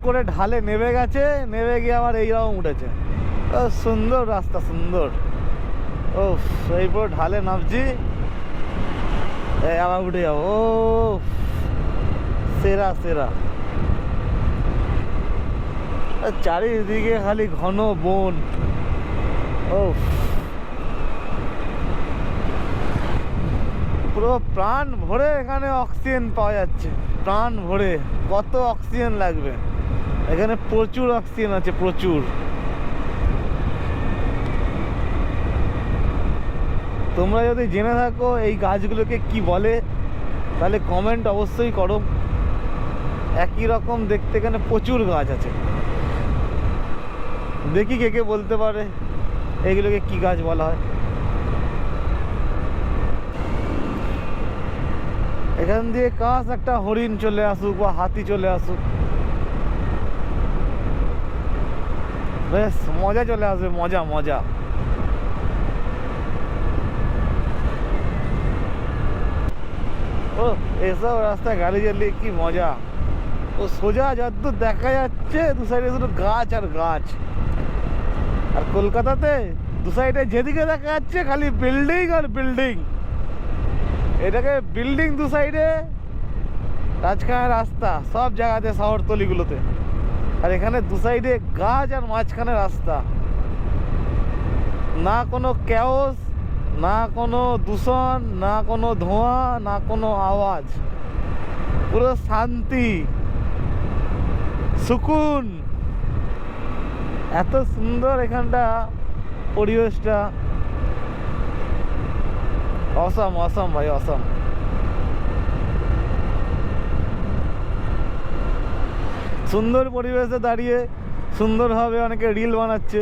করে ঢালে নেমে গেছে, নেমে গিয়ে আবার এইরকম উঠেছে। সুন্দর রাস্তা, সুন্দর। ও এই পুরো ঢালে নামছি, আবার উঠে যাবো। ও সেরা সেরা। চারিদিকে খালি ঘন বন। ও পুরো প্রাণ ভরে এখানে অক্সিজেন পাওয়া যাচ্ছে, প্রাণ ভরে। কত অক্সিজেন লাগবে এখানে, প্রচুর অক্সিজেন আছে, প্রচুর। তোমরা যদি জেনে থাকো এই গাছগুলোকে কি বলে তাহলে কমেন্ট অবশ্যই করো। একই রকম দেখতে এখানে প্রচুর গাছ আছে, দেখি কে কে বলতে পারে এগুলোকে কি গাছ বলা হয়। এখান দিয়ে কাছ একটা হরিণ চলে আসুক বা হাতি চলে আসুক, বেশ মজা চলে আসবে, মজা মজা। ও এসব রাস্তায় গাড়ি চালিয়ে কি মজা। ও সোজা যতদূর দেখা যাচ্ছে দু সাইডে শুধু গাছ আর গাছ। আর কলকাতাতে দু সাইডে যেদিকে দেখা যাচ্ছে খালি বিল্ডিং আর বিল্ডিং। এটাকে বিল্ডিং দু সাইডে, মাঝখানে রাস্তা সব জায়গাতে, শহরতলিগুলোতে। আর এখানে দু সাইডে গাছ আর মাঝখানে রাস্তা। না কোনো ক্যাওস, না কোনো দূষণ, না কোনো ধোঁয়া, না কোনো আওয়াজ, পুরো শান্তি, সুকুন। এত সুন্দর এখানটা পরিবেশটা, অসম অসম ভাই, অসম। সুন্দর পরিবেশে দাঁড়িয়ে সুন্দরভাবে অনেকে রিল বানাচ্ছে।